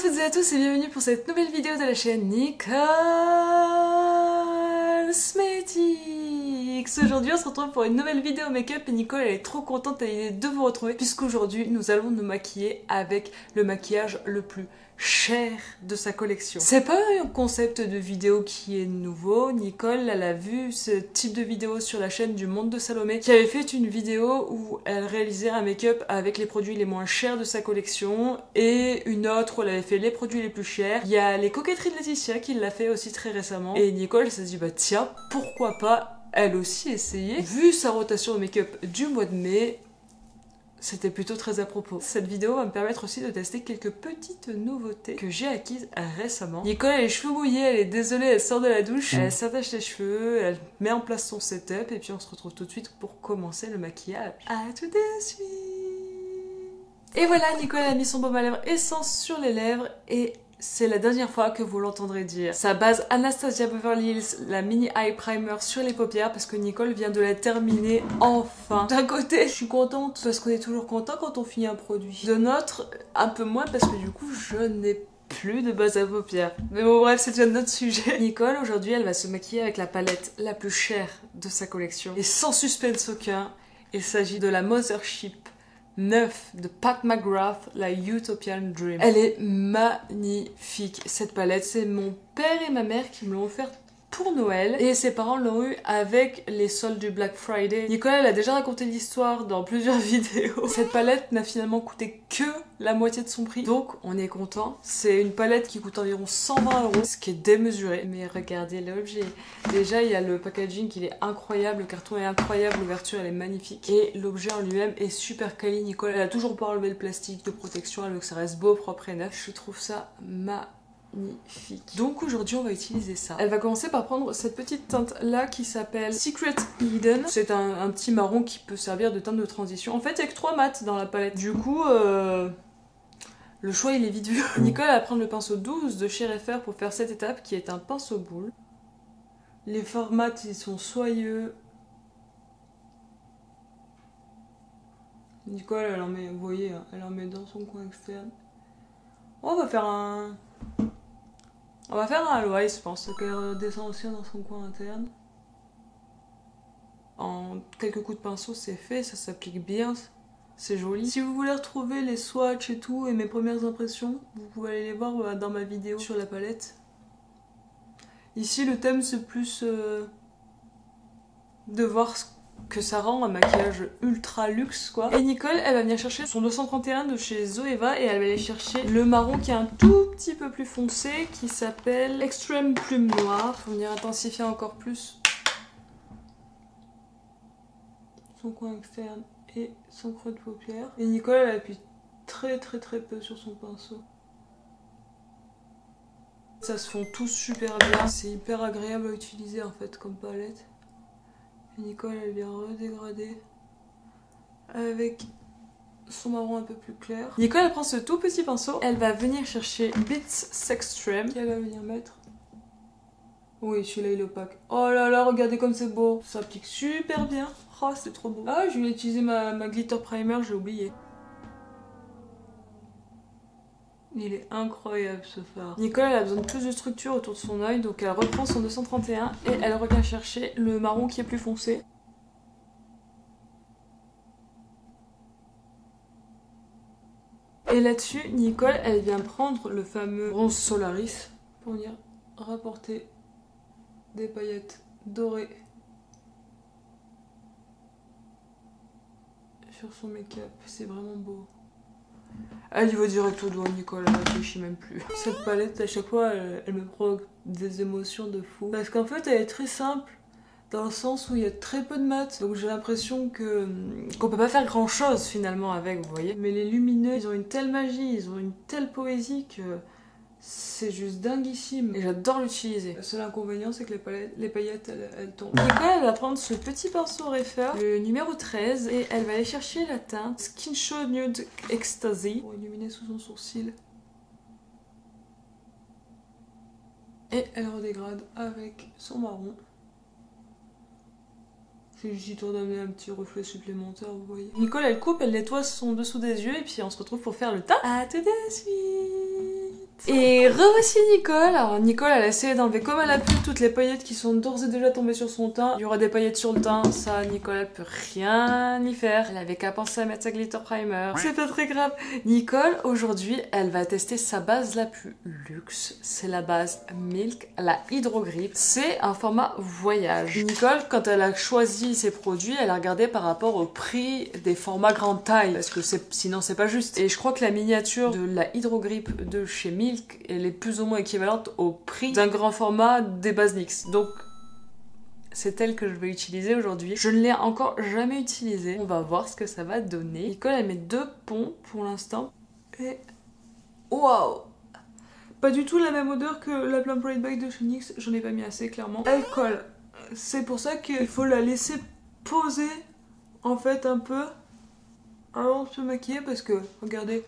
toutes et à tous et bienvenue pour cette nouvelle vidéo de la chaîne Nicole Cosmetics. Aujourd'hui on se retrouve pour une nouvelle vidéo make-up et Nicole elle est trop contente à l'idée de vous retrouver puisqu'aujourd'hui nous allons nous maquiller avec le maquillage le plus cher de sa collection. C'est pas un concept de vidéo qui est nouveau. Nicole, elle a vu ce type de vidéo sur la chaîne du Monde de Salomé qui avait fait une vidéo où elle réalisait un make-up avec les produits les moins chers de sa collection et une autre où elle avait fait les produits les plus chers. Il y a les coquetteries de Laetitia qui l'a fait aussi très récemment et Nicole s'est dit bah tiens, pourquoi pas elle aussi essayer. Vu sa rotation de make-up du mois de mai, c'était plutôt très à propos. Cette vidéo va me permettre aussi de tester quelques petites nouveautés que j'ai acquises récemment. Nicole a les cheveux mouillés, elle est désolée, elle sort de la douche, elle s'attache les cheveux, elle met en place son setup et puis on se retrouve tout de suite pour commencer le maquillage. À tout de suite. Et voilà, Nicole a mis son baume à lèvres Essence sur les lèvres et c'est la dernière fois que vous l'entendrez dire. Sa base Anastasia Beverly Hills, la mini eye primer sur les paupières parce que Nicole vient de la terminer enfin. D'un côté, je suis contente parce qu'on est toujours content quand on finit un produit. De l'autre, un peu moins parce que du coup, je n'ai plus de base à paupières. Mais bon bref, c'est un autre sujet. Nicole, aujourd'hui, elle va se maquiller avec la palette la plus chère de sa collection. Et sans suspense aucun, il s'agit de la Mothership 9 de Pat McGrath, la Utopian Dream. Elle est magnifique cette palette, c'est mon père et ma mère qui me l'ont offerte pour Noël et ses parents l'ont eu avec les soldes du Black Friday. Nicole elle a déjà raconté l'histoire dans plusieurs vidéos. Cette palette n'a finalement coûté que la moitié de son prix, donc on est content. C'est une palette qui coûte environ 120 €, ce qui est démesuré. Mais regardez l'objet. Déjà il y a le packaging qui est incroyable, le carton est incroyable, l'ouverture elle est magnifique et l'objet en lui-même est super quali. Nicole elle a toujours pas enlevé le plastique de protection, elle veut que ça reste beau, propre et neuf. Je trouve ça magnifique. Donc aujourd'hui on va utiliser ça. Elle va commencer par prendre cette petite teinte là qui s'appelle Secret Hidden. C'est un petit marron qui peut servir de teinte de transition. En fait il y a que 3 mats dans la palette. Du coup le choix il est vite vu. Nicole va prendre le pinceau 12 de chez Refer pour faire cette étape qui est un pinceau boule. Les formats ils sont soyeux. Nicole elle en met, vous voyez, elle en met dans son coin externe. On va faire un Aloïs, je pense, qu'elle redescend aussi dans son coin interne. En quelques coups de pinceau, c'est fait, ça s'applique bien, c'est joli. Si vous voulez retrouver les swatchs et tout, et mes premières impressions, vous pouvez aller les voir dans ma vidéo sur la palette. Ici, le thème, c'est plus de voir ce que ça rend un maquillage ultra luxe quoi. Et Nicole elle va venir chercher son 231 de chez Zoeva et elle va aller chercher le marron qui est un tout petit peu plus foncé qui s'appelle Extreme Plume Noire pour venir intensifier encore plus son coin externe et son creux de paupière. Et Nicole elle appuie très peu sur son pinceau. Ça se fond tous super bien, c'est hyper agréable à utiliser en fait comme palette. Et Nicole elle vient redégrader avec son marron un peu plus clair. Nicole elle prend ce tout petit pinceau, elle va venir chercher Beats Sextreme qu'elle va venir mettre. Oui celui-là il est opaque. Oh là là regardez comme c'est beau, ça applique super bien. Oh c'est trop beau. Ah je vais utiliser ma glitter primer, j'ai oublié. Il est incroyable ce fard. Nicole elle a besoin de plus de structure autour de son œil donc elle reprend son 231 et elle revient chercher le marron qui est plus foncé. Et là-dessus Nicole elle vient prendre le fameux bronze Solaris pour venir rapporter des paillettes dorées sur son make-up. C'est vraiment beau. Elle y va direct au doigt, Nicole, elle réfléchit même plus. Cette palette, à chaque fois, elle me provoque des émotions de fou. Parce qu'en fait, elle est très simple, dans le sens où il y a très peu de mat. Donc j'ai l'impression qu'on peut pas faire grand chose finalement avec, vous voyez. Mais les lumineux, ils ont une telle magie, ils ont une telle poésie que c'est juste dinguissime. Et j'adore l'utiliser. Le seul inconvénient, c'est que les paillettes, elles tombent. Nicole, elle va prendre ce petit pinceau Refer, le numéro 13, et elle va aller chercher la teinte Skin Show Nude Ecstasy pour illuminer sous son sourcil. Et elle redégrade avec son marron. C'est juste histoire d'amener un petit reflet supplémentaire, vous voyez. Nicole, elle coupe, elle nettoie son dessous des yeux, et puis on se retrouve pour faire le teint. À tout de suite. Et revoici Nicole. Alors Nicole, elle a essayé d'enlever comme elle a pu toutes les paillettes qui sont d'ores et déjà tombées sur son teint. Il y aura des paillettes sur le teint, ça Nicole elle peut rien y faire. Elle avait qu'à penser à mettre sa glitter primer. C'est pas très grave. Nicole, aujourd'hui, elle va tester sa base la plus luxe. C'est la base Milk, la Hydro Grip. C'est un format voyage. Nicole, quand elle a choisi ses produits, elle a regardé par rapport au prix des formats grande taille. Parce que sinon c'est pas juste. Et je crois que la miniature de la Hydro Grip de chez Milk, elle est plus ou moins équivalente au prix d'un grand format des bases NYX. Donc c'est elle que je vais utiliser aujourd'hui. Je ne l'ai encore jamais utilisée. On va voir ce que ça va donner. Nicole, elle met 2 ponts pour l'instant. Et waouh! Pas du tout la même odeur que la Plum Pride Bag de chez NYX. J'en ai pas mis assez, clairement. Elle colle. C'est pour ça qu'il faut la laisser poser, en fait, un peu avant de se maquiller. Parce que, regardez,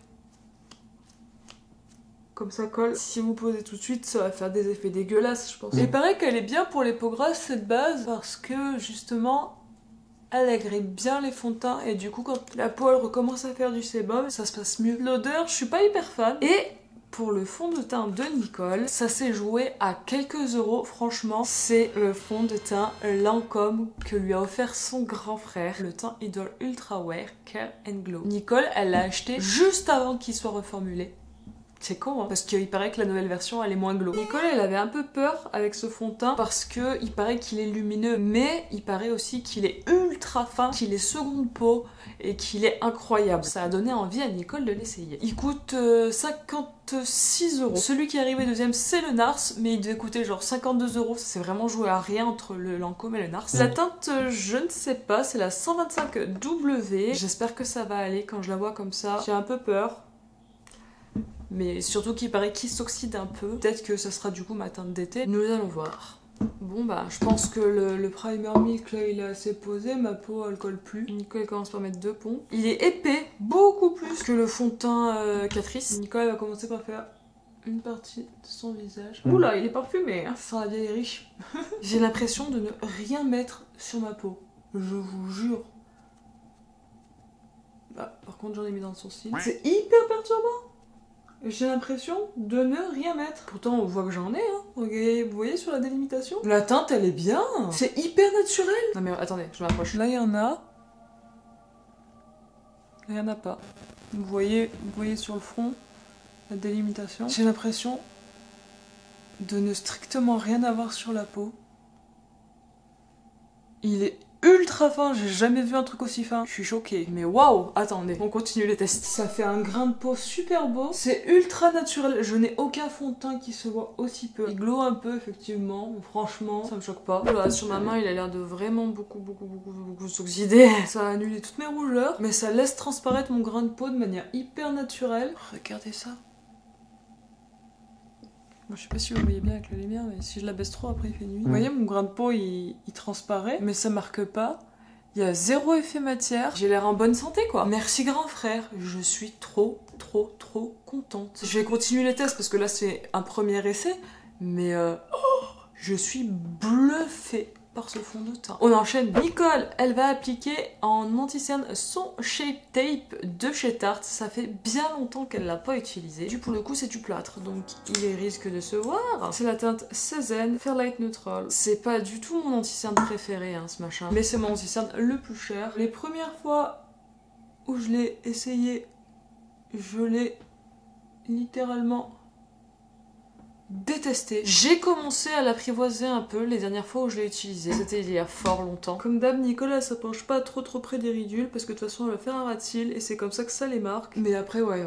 comme ça colle. Si vous posez tout de suite, ça va faire des effets dégueulasses, je pense. Il paraît qu'elle est bien pour les peaux grasses, cette base, parce que, justement, elle agrippe bien les fonds de teint. Et du coup, quand la peau, elle recommence à faire du sébum, ça se passe mieux. L'odeur, je suis pas hyper fan. Et pour le fond de teint de Nicole, ça s'est joué à quelques euros. Franchement, c'est le fond de teint Lancôme que lui a offert son grand frère. Le teint Idol Ultra Wear Care and Glow. Nicole, elle l'a acheté juste avant qu'il soit reformulé. C'est con, hein, parce qu'il paraît que la nouvelle version, elle est moins glow. Nicole, elle avait un peu peur avec ce fond de teint parce que il paraît qu'il est lumineux, mais il paraît aussi qu'il est ultra fin, qu'il est seconde peau et qu'il est incroyable. Ça a donné envie à Nicole de l'essayer. Il coûte 56 euros. Celui qui est arrivé deuxième, c'est le Nars, mais il devait coûter genre 52 euros. Ça s'est vraiment joué à rien entre le Lancôme et le Nars. La teinte, je ne sais pas, c'est la 125W. J'espère que ça va aller quand je la vois comme ça. J'ai un peu peur. Mais surtout qu'il paraît qu'il s'oxyde un peu. Peut-être que ça sera du coup ma teinte d'été. Nous allons voir. Bon bah, je pense que le primer Milk là il est assez posé. Ma peau elle colle plus. Nicole elle commence par mettre 2 ponts. Il est épais, beaucoup plus que le fond de teint Catrice. Nicole elle va commencer par faire une partie de son visage. Oula, il est parfumé, hein. Ça sent la vieille riche. J'ai l'impression de ne rien mettre sur ma peau. Je vous jure. Bah, par contre j'en ai mis dans le sourcil. C'est hyper perturbant. J'ai l'impression de ne rien mettre. Pourtant, on voit que j'en ai, hein. Regardez, vous voyez sur la délimitation? La teinte, elle est bien. C'est hyper naturel. Non mais attendez, je m'approche. Là, il y en a. Là, il y en a pas. Vous voyez sur le front la délimitation. J'ai l'impression de ne strictement rien avoir sur la peau. Il est ultra fin, j'ai jamais vu un truc aussi fin. Je suis choquée. Mais waouh, attendez, on continue les tests. Ça fait un grain de peau super beau. C'est ultra naturel. Je n'ai aucun fond de teint qui se voit aussi peu. Il glow un peu, effectivement. Franchement, ça me choque pas. Voilà, sur ma main, il a l'air de vraiment beaucoup s'oxyder. Ça a annulé toutes mes rougeurs. Mais ça laisse transparaître mon grain de peau de manière hyper naturelle. Regardez ça. Moi, je sais pas si vous voyez bien avec la lumière, mais si je la baisse trop, après il fait nuit. Vous voyez, mon grain de peau, il transparaît, mais ça marque pas. Il y a zéro effet matière. J'ai l'air en bonne santé, quoi. Merci, grand frère. Je suis trop contente. Je vais continuer les tests, parce que là, c'est un premier essai, mais je suis bluffée par ce fond de teint. On enchaîne. Nicole, elle va appliquer en anti-cerne son Shape Tape de chez Tarte. Ça fait bien longtemps qu'elle l'a pas utilisé. Pour le coup, c'est du plâtre, donc il risque de se voir. C'est la teinte Cézanne Fairlight Neutral. C'est pas du tout mon anti-cerne préféré, hein, ce machin. Mais c'est mon anti-cerne le plus cher. Les premières fois où je l'ai essayé, je l'ai littéralement détesté. J'ai commencé à l'apprivoiser un peu les dernières fois où je l'ai utilisé. C'était il y a fort longtemps. Comme d'hab, Nicolas s'approche pas trop près des ridules parce que de toute façon elle va faire un ras de cils et c'est comme ça que ça les marque. Mais après ouais,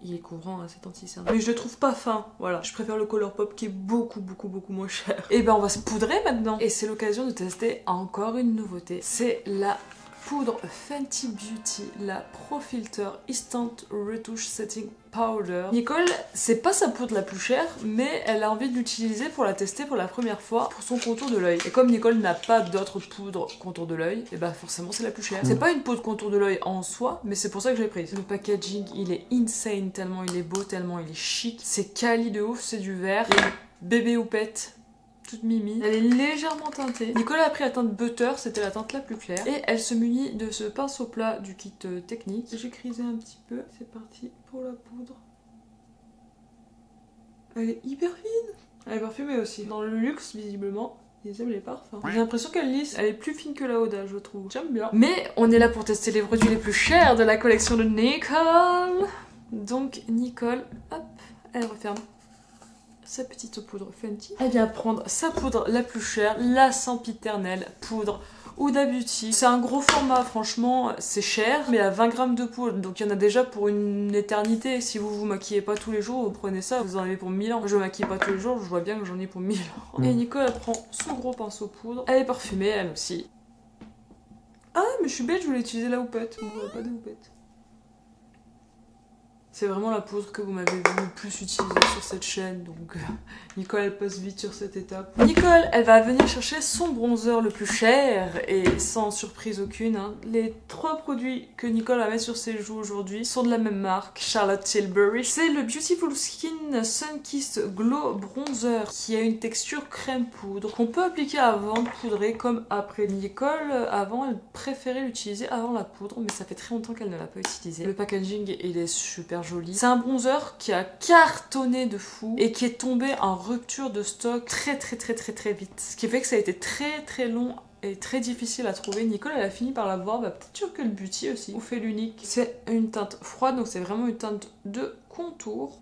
il est couvrant hein, cet anti-cerne. Mais je le trouve pas fin, voilà. Je préfère le Colourpop qui est beaucoup moins cher. Et ben on va se poudrer maintenant. Et c'est l'occasion de tester encore une nouveauté. C'est la poudre Fenty Beauty, la Pro Filter Instant Retouche Setting Powder. Nicole, c'est pas sa poudre la plus chère, mais elle a envie de l'utiliser pour la tester pour la première fois pour son contour de l'œil. Et comme Nicole n'a pas d'autre poudre contour de l'œil, et bah forcément c'est la plus chère. C'est pas une poudre contour de l'œil en soi, mais c'est pour ça que je l'ai prise. Le packaging, il est insane, tellement il est beau, tellement il est chic. C'est quali de ouf, c'est du vert. Et bébé houppette. Toute mimi. Elle est légèrement teintée. Nicole a pris la teinte Butter, c'était la teinte la plus claire. Et elle se munit de ce pinceau plat du kit technique. J'ai crisé un petit peu. C'est parti pour la poudre. Elle est hyper fine. Elle est parfumée aussi. Dans le luxe, visiblement, ils aiment les parfums. J'ai l'impression qu'elle lisse. Elle est plus fine que la Huda, je trouve. J'aime bien. Mais on est là pour tester les produits les plus chers de la collection de Nicole. Donc Nicole, hop, elle referme sa petite poudre Fenty. Elle vient prendre sa poudre la plus chère, la sempiternelle poudre Huda Beauty. C'est un gros format, franchement, c'est cher, mais à 20 grammes de poudre, donc il y en a déjà pour une éternité. Si vous vous maquillez pas tous les jours, vous prenez ça, vous en avez pour 1000 ans. Je me maquille pas tous les jours, je vois bien que j'en ai pour 1000 ans. Et Nicole, elle prend son gros pinceau poudre. Elle est parfumée, elle aussi. Ah, mais je suis bête, je voulais utiliser la houppette. On voit pas de houppette. C'est vraiment la poudre que vous m'avez vu le plus utiliser sur cette chaîne, donc Nicole elle passe vite sur cette étape. Nicole elle va venir chercher son bronzer le plus cher et sans surprise aucune, hein. Les 3 produits que Nicole va mettre sur ses joues aujourd'hui sont de la même marque, Charlotte Tilbury. C'est le Beautiful Skin Sunkissed Glow Bronzer qui a une texture crème poudre qu'on peut appliquer avant de poudrer comme après. Nicole avant elle préférait l'utiliser avant la poudre mais ça fait très longtemps qu'elle ne l'a pas utilisé. Le packaging il est super joli. C'est un bronzer qui a cartonné de fou et qui est tombé en rupture de stock très vite. Ce qui fait que ça a été très long et très difficile à trouver. Nicole elle a fini par l'avoir, bah, peut-être sur Cult Beauty aussi, ou fait l'unique. C'est une teinte froide donc c'est vraiment une teinte de contour.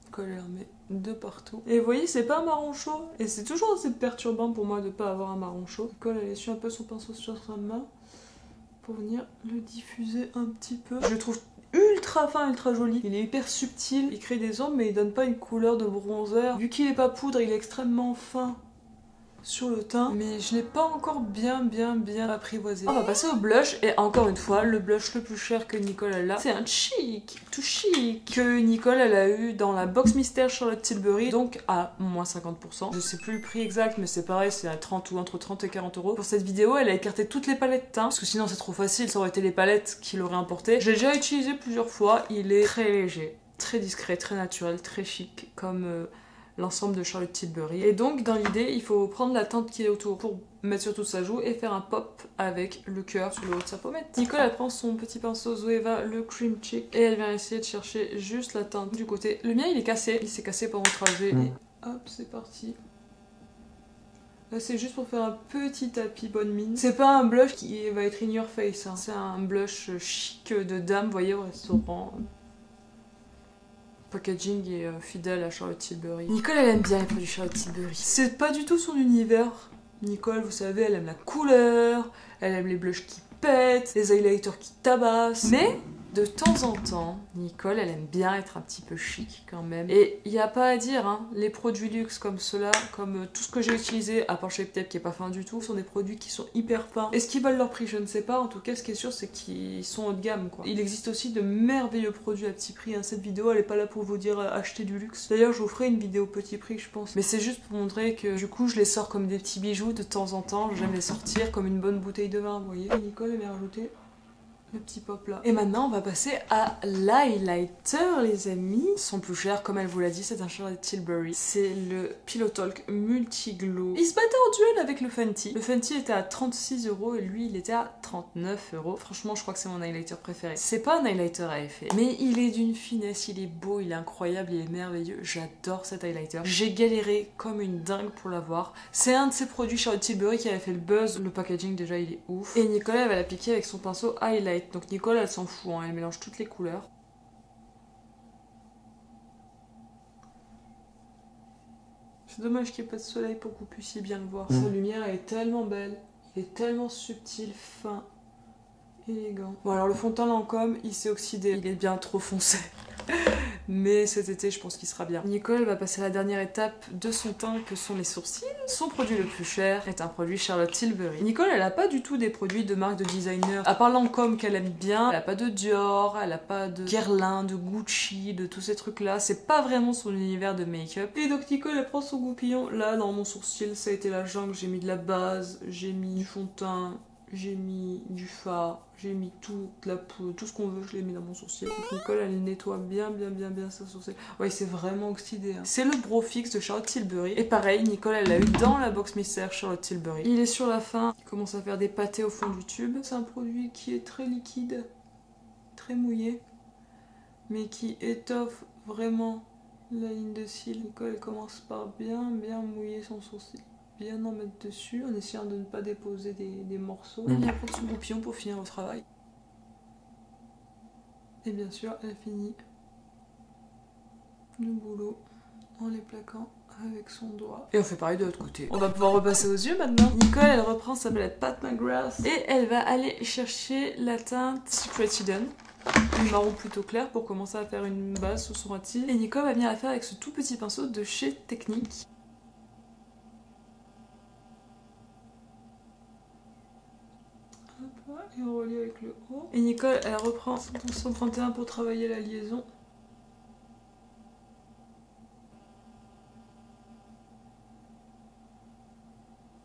Nicole elle en met de partout. Et vous voyez c'est pas un marron chaud et c'est toujours assez perturbant pour moi de pas avoir un marron chaud. Nicole elle essuie un peu son pinceau sur sa main pour venir le diffuser un petit peu. Je le trouve ultra fin, ultra joli. Il est hyper subtil, il crée des ombres mais il donne pas une couleur de bronzer. Vu qu'il est pas poudre, il est extrêmement fin sur le teint, mais je l'ai pas encore bien apprivoisé. On va passer au blush et encore une fois le blush le plus cher que Nicole elle a, c'est un chic, tout chic que Nicole elle a eu dans la box mystère Charlotte Tilbury, donc à moins 50%. Je sais plus le prix exact mais c'est pareil, c'est à 30 ou entre 30 et 40 euros. Pour cette vidéo elle a écarté toutes les palettes teintes parce que sinon c'est trop facile, ça aurait été les palettes qu'il aurait importé. J'ai déjà utilisé plusieurs fois, il est très léger, très discret, très naturel, très chic comme l'ensemble de Charlotte Tilbury. Et donc dans l'idée il faut prendre la teinte qui est autour pour mettre sur toute sa joue et faire un pop avec le cœur sur le haut de sa pommette. Nicole elle prend son petit pinceau Zoeva le Cream Cheek et elle vient essayer de chercher juste la teinte du côté. Le mien il est cassé, il s'est cassé pendant le trajet et hop c'est parti. Là c'est juste pour faire un petit tapis bonne mine. C'est pas un blush qui va être in your face, hein. C'est un blush chic de dame, vous voyez, au restaurant. Packaging est fidèle à Charlotte Tilbury. Nicole elle aime bien les produits Charlotte Tilbury. C'est pas du tout son univers. Nicole vous savez elle aime la couleur, elle aime les blushs qui pètent, les highlighters qui tabassent. Mais de temps en temps, Nicole elle aime bien être un petit peu chic quand même. Et il n'y a pas à dire, hein, les produits luxe comme ceux-là, comme tout ce que j'ai utilisé, à part Shape Tape qui est pas fin du tout, sont des produits qui sont hyper fins. Est-ce qu'ils valent leur prix? Je ne sais pas. En tout cas, ce qui est sûr, c'est qu'ils sont haut de gamme, quoi. Il existe aussi de merveilleux produits à petit prix, hein. Cette vidéo, elle est pas là pour vous dire acheter du luxe. D'ailleurs, je vous ferai une vidéo petit prix, je pense. Mais c'est juste pour montrer que du coup, je les sors comme des petits bijoux de temps en temps. J'aime les sortir comme une bonne bouteille de vin, vous voyez. Et Nicole, elle m'a rajouté le petit pop là. Et maintenant on va passer à l'highlighter les amis. Son plus cher comme elle vous l'a dit c'est un Charlotte Tilbury. C'est le Pillow Talk Multi Glow. Il se battait en duel avec le Fenty. Le Fenty était à 36 € et lui il était à 39 €. Franchement je crois que c'est mon highlighter préféré. C'est pas un highlighter à effet mais il est d'une finesse, il est beau, il est incroyable, il est merveilleux. J'adore cet highlighter. J'ai galéré comme une dingue pour l'avoir. C'est un de ces produits Charlotte Tilbury qui avait fait le buzz. Le packaging déjà il est ouf. Et Nicole elle va l'appliquer avec son pinceau highlight. Donc Nicole elle s'en fout, hein, elle mélange toutes les couleurs. C'est dommage qu'il n'y ait pas de soleil pour que vous puissiez bien le voir. Sa lumière elle est tellement belle, il est tellement subtil, fin, élégant. Bon alors le fond de teint Lancôme il s'est oxydé, il est bien trop foncé. Mais cet été je pense qu'il sera bien. Nicole va passer à la dernière étape de son teint que sont les sourcils. Son produit le plus cher est un produit Charlotte Tilbury. Nicole elle a pas du tout des produits de marque de designer. À part Lancôme qu'elle aime bien, elle a pas de Dior, elle a pas de Guerlain, de Gucci, de tous ces trucs là. C'est pas vraiment son univers de make-up. Et donc Nicole elle prend son goupillon. Là dans mon sourcil ça a été la jungle. J'ai mis de la base, j'ai mis du fond de teint, j'ai mis du fard, j'ai mis toute la poudre, tout ce qu'on veut, je l'ai mis dans mon sourcil. Donc Nicole, elle nettoie bien sa sourcil. Ouais, c'est vraiment oxydé. Hein. C'est le Brow Fix de Charlotte Tilbury. Et pareil, Nicole, elle l'a eu dans la box mystère Charlotte Tilbury. Il est sur la fin, il commence à faire des pâtés au fond du tube. C'est un produit qui est très liquide, très mouillé. mais qui étoffe vraiment la ligne de cils. Nicole elle commence par bien mouiller son sourcil, bien en mettre dessus en essayant de ne pas déposer des morceaux. Elle vient prendre son goupillon pour finir le travail. Et bien sûr elle finit le boulot en les plaquant avec son doigt. Et on fait pareil de l'autre côté. On va pouvoir repasser aux yeux maintenant. Nicole elle reprend sa palette Pat McGrath et elle va aller chercher la teinte Secret Hidden, une marron plutôt clair pour commencer à faire une base sur son rat-il. Et Nicole va venir la faire avec ce tout petit pinceau de chez Technique. Hop, et on relie avec le haut. Et Nicole elle reprend son 131 pour travailler la liaison.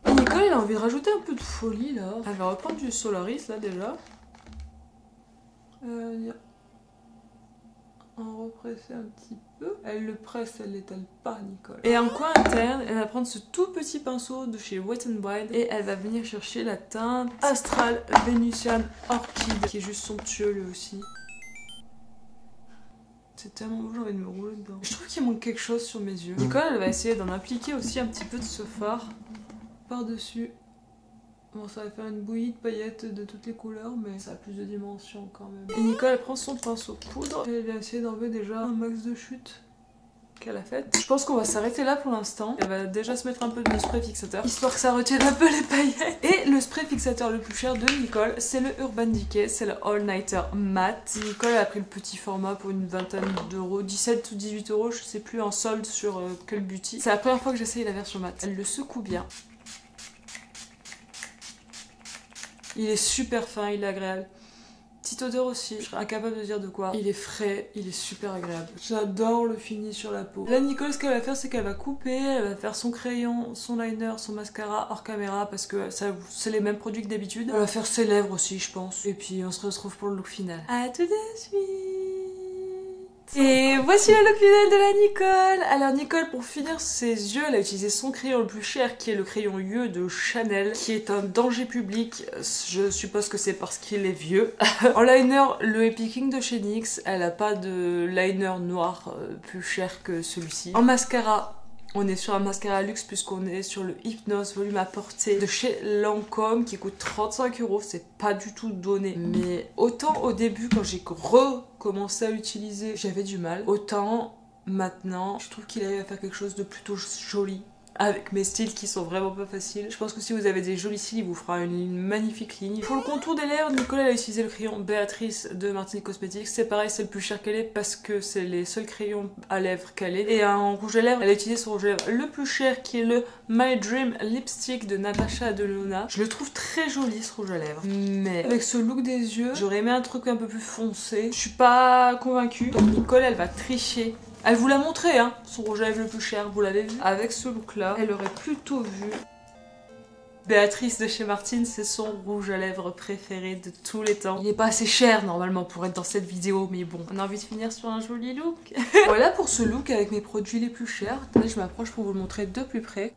Nicole elle a envie de rajouter un peu de folie là. Elle va reprendre du Solaris là déjà. En represser un petit peu. Elle le presse, elle l'étale pas Nicole. Et en coin interne, elle va prendre ce tout petit pinceau de chez Wet n Wild et elle va venir chercher la teinte Astral Venusian Orchid qui est juste somptueux lui aussi. C'est tellement beau, j'ai envie de me rouler dedans. Je trouve qu'il manque quelque chose sur mes yeux. Nicole elle va essayer d'en appliquer aussi un petit peu de ce fard par-dessus. Bon, ça va faire une bouillie de paillettes de toutes les couleurs, mais ça a plus de dimension quand même. Et Nicole elle prend son pinceau poudre et elle va essayer d'enlever déjà un max de chute qu'elle a fait. Je pense qu'on va s'arrêter là pour l'instant. Elle va déjà se mettre un peu de spray fixateur, histoire que ça retienne un peu les paillettes. Et le spray fixateur le plus cher de Nicole, c'est le Urban Decay, c'est le All Nighter Matte. Nicole a pris le petit format pour une vingtaine d'euros, 17 ou 18 euros, je sais plus, en solde sur Cult Beauty. C'est la première fois que j'essaye la version matte. Elle le secoue bien. Il est super fin, il est agréable. Petite odeur aussi, je serais incapable de dire de quoi. Il est frais, il est super agréable. J'adore le fini sur la peau. Là Nicole ce qu'elle va faire c'est qu'elle va couper, elle va faire son crayon, son liner, son mascara hors caméra parce que c'est les mêmes produits que d'habitude. Elle va faire ses lèvres aussi je pense. Et puis on se retrouve pour le look final. À tout de suite. Et voici le look final de la Nicole. Alors Nicole, pour finir ses yeux, elle a utilisé son crayon le plus cher qui est le crayon Yeux de Chanel, qui est un danger public. Je suppose que c'est parce qu'il est vieux. En liner, le Epic King de chez NYX, elle a pas de liner noir plus cher que celui-ci. En mascara, on est sur un mascara luxe puisqu'on est sur le Hypnose Volume à Portée de chez Lancôme qui coûte 35 euros. C'est pas du tout donné. Mais autant au début quand j'ai recommencé à l'utiliser, j'avais du mal. Autant maintenant, je trouve qu'il arrive à faire quelque chose de plutôt joli. Avec mes styles qui sont vraiment pas faciles. Je pense que si vous avez des jolis cils, il vous fera une magnifique ligne. Pour le contour des lèvres, Nicole a utilisé le crayon Béatrice de Martini Cosmetics. C'est pareil, c'est le plus cher qu'elle ait parce que c'est les seuls crayons à lèvres qu'elle ait. Et en rouge à lèvres, elle a utilisé son rouge à lèvres le plus cher qui est le My Dream Lipstick de Natasha Denona. Je le trouve très joli ce rouge à lèvres. Mais avec ce look des yeux, j'aurais aimé un truc un peu plus foncé. Je suis pas convaincue. Donc Nicole, elle va tricher. Elle vous l'a montré, hein, son rouge à lèvres le plus cher, vous l'avez vu. Avec ce look-là, elle aurait plutôt vu Béatrice de chez Martine, c'est son rouge à lèvres préféré de tous les temps. Il n'est pas assez cher normalement pour être dans cette vidéo, mais bon, on a envie de finir sur un joli look. Voilà pour ce look avec mes produits les plus chers. Attendez, je m'approche pour vous le montrer de plus près.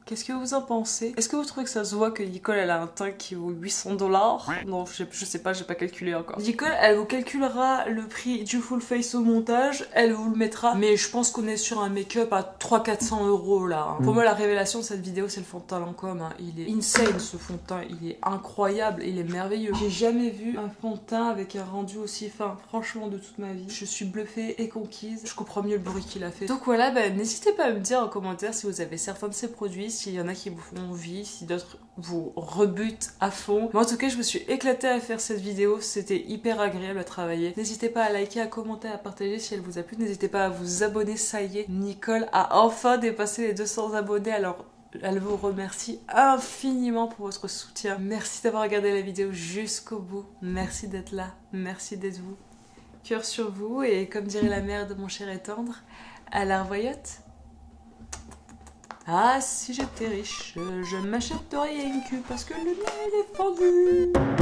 Qu'est-ce que vous en pensez? Est-ce que vous trouvez que ça se voit que Nicole elle a un teint qui vaut 800 $? Non, je sais pas, j'ai pas calculé encore. Nicole elle vous calculera le prix du full face au montage, elle vous le mettra, mais je pense qu'on est sur un make-up à 300-400 euros là. Pour moi la révélation de cette vidéo c'est le fond de teint Lancôme, hein. Il est insane ce fond de teint, il est incroyable, il est merveilleux. J'ai jamais vu un fond de teint avec un rendu aussi fin, franchement de toute ma vie. Je suis bluffée et conquise, je comprends mieux le bruit qu'il a fait. Donc voilà, bah, n'hésitez pas à me dire en commentaire si vous avez certains de ces produits, s'il y en a qui vous font envie, si d'autres vous rebutent à fond. Mais en tout cas, je me suis éclatée à faire cette vidéo, c'était hyper agréable à travailler. N'hésitez pas à liker, à commenter, à partager si elle vous a plu. N'hésitez pas à vous abonner, ça y est, Nicole a enfin dépassé les 200 abonnés, alors elle vous remercie infiniment pour votre soutien. Merci d'avoir regardé la vidéo jusqu'au bout, merci d'être là, merci d'être vous. Cœur sur vous, et comme dirait la mère de mon cher et tendre, à la revoyote. Ah, si j'étais riche, je m'achèterais une queue parce que le mien il est fendu.